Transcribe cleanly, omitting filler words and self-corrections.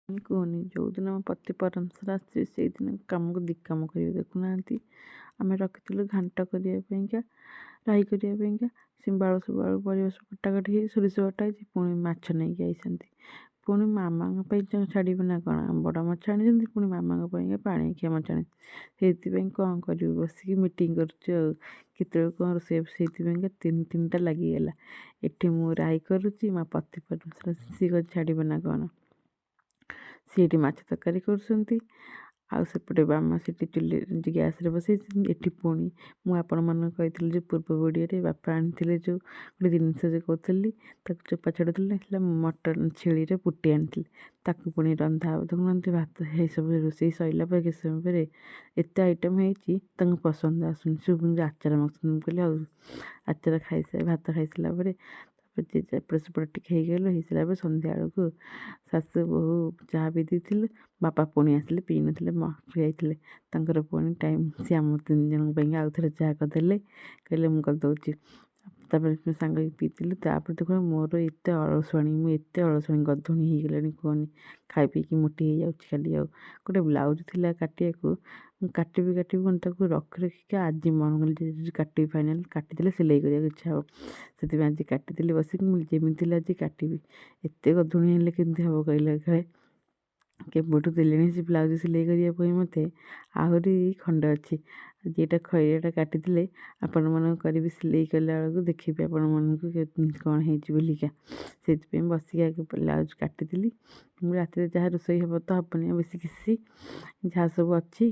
କୁହନି ଯେଉଁଦିନ ମୋ ପତି ପରମେଶ୍ୱର ଆସିବେ ସେଇଦିନ କାମକୁ ଦୁଇ କାମ କରିବେ। ଦେଖୁନାହାନ୍ତି ଆମେ ରଖିଥିଲୁ ଘାଣ୍ଟ କରିବା ପାଇଁକା, ରାଇ କରିବା ପାଇଁକା ସିମ୍ବାଳୁ ସୁବାଳୁ ପରିବା ସବୁ କଟାକଟି ହେଇ ସୋରିଷ ବଟା ହେଇଛି। ପୁଣି ମାଛ ନେଇକି ଆଇଛନ୍ତି। ପୁଣି ମାମାଙ୍କ ପାଇଁ ଛାଡ଼ିବେ ନା କ'ଣ? ବଡ଼ ମାଛ ଆଣିଛନ୍ତି, ପୁଣି ମାମାଙ୍କ ପାଇଁକା ପାଣିକିଆ ମାଛ ଆଣିଛନ୍ତି। ସେଇଥିପାଇଁ କ'ଣ କରିବୁ ବସିକି ମିଟିଂ କରୁଛୁ ଆଉ କେତେବେଳେ କ'ଣ ରୋଷେଇ। ସେଇଥିପାଇଁକା ତିନିଟା ଲାଗିଗଲା। ଏଠି ମୁଁ ରାଇ କରୁଛି, ମୋ ପତି ପରମେଶ୍ୱର ସିଏ ଛାଡ଼ିବେ ନା କ'ଣ? ସିଏ ଏଠି ମାଛ ତରକାରୀ କରୁଛନ୍ତି, ଆଉ ସେପଟେ ବାମା ସେଠି ଚୁଲି ଗ୍ୟାସ୍ରେ ବସେଇଛନ୍ତି। ଏଠି ପୁଣି ମୁଁ ଆପଣମାନଙ୍କୁ କହିଥିଲି ଯେ ପୂର୍ବ ଭିଡ଼ିଓରେ ବାପା ଆଣିଥିଲେ ଯେଉଁ ଗୋଟେ ଜିନିଷ ଯେ କହୁଥିଲି ତାକୁ ଚୋପା ଛଡ଼ଉଥିଲେ, ହେଲା ମଟନ୍ ଛେଳିର ପୁଟି ଆଣିଥିଲି, ତାକୁ ପୁଣି ରନ୍ଧା ହେବ। ଦେଖୁନାହାନ୍ତି ଭାତ ଏସବୁ ରୋଷେଇ ସରିଲା ପରେ କିଛି ସମୟ ପରେ ଏତେ ଆଇଟମ୍ ହେଇଛି ତାଙ୍କୁ ପସନ୍ଦ ଆସୁନି। ସବୁ ଆଚାର ମାଗୁଛନ୍ତି। ମୁଁ କହିଲି ଆଉ ଆଚାର ଭାତ ଖାଇସାରିଲା ପରେ ତାପରେ ଏପଟ ସେପଟ ଟିକେ ହେଇସାରିଲା ପରେ ସନ୍ଧ୍ୟାବେଳକୁ ଶାଶୁ ବୋହୂ ଚାହା ପିଇ ଦେଇଥିଲୁ। ବାପା ପୁଣି ଆସିଲେ, ପିଇ ନଥିଲେ, ଯାଇଥିଲେ ତାଙ୍କର ପୁଣି ଟାଇମ୍। ସେ ଆମ ତିନି ଜଣଙ୍କ ପାଇଁ ଆଉ ଥରେ ଚାହା କରିଦେଲେ, କହିଲେ ମୁଁ କରିଦେଉଛି। ତାପରେ ସାଙ୍ଗ ହେଇକି ପିଇଥିଲୁ। ତାପରେ ଦେଖୁନ ମୋର ଏତେ ଅଳସୁଆଣି, ମୁଁ ଏତେ ଅଳସୁଆଣି ଗଧୁଣି ହେଇଗଲାଣି କୁହନି। ଖାଇ ପିଇକି ମୋଟି ହେଇଯାଉଛି ଖାଲି। ଆଉ ଗୋଟେ ବ୍ଲାଉଜ୍ ଥିଲା କାଟିବାକୁ, ମୁଁ କାଟିବି କ'ଣ ତାକୁ ରଖିକା ଆଜି ମନ କଲି କାଟିବି, ଫାଇନାଲ୍ କାଟିଦେଲେ ସିଲେଇ କରିବାକୁ ଇଚ୍ଛା ହେବ। ସେଥିପାଇଁ ଆଜି କାଟିଦେଲି ବସିକି। ମୁଁ ଯେମିତି ହେଲେ ଆଜି କାଟିବି। ଏତେ ଗଧୁଣି ହେଲେ କେମିତି ହେବ କହିଲେ? କେବେଠୁ ଦେଲେଣି ସେ ବ୍ଲାଉଜ୍ ସିଲେଇ କରିବା ପାଇଁ ମୋତେ, ଆହୁରି ଖଣ୍ଡେ ଅଛି। ଆଜି ଏଇଟା ଖଇରିଆଟା କାଟିଦେଲେ ଆପଣମାନଙ୍କୁ କରିବି ସିଲେଇ କଲା ବେଳକୁ ଦେଖିବି ଆପଣମାନଙ୍କୁ କ'ଣ ହେଇଛି ବୋଲିକା। ସେଥିପାଇଁ ବସିକି ଆଗେ ବ୍ଲାଉଜ୍ କାଟିଦେଲି। ରାତିରେ ଯାହା ରୋଷେଇ ହେବ ତ ହେବନି, ଆଉ ବେଶୀ କିଛି ଯାହା ସବୁ ଅଛି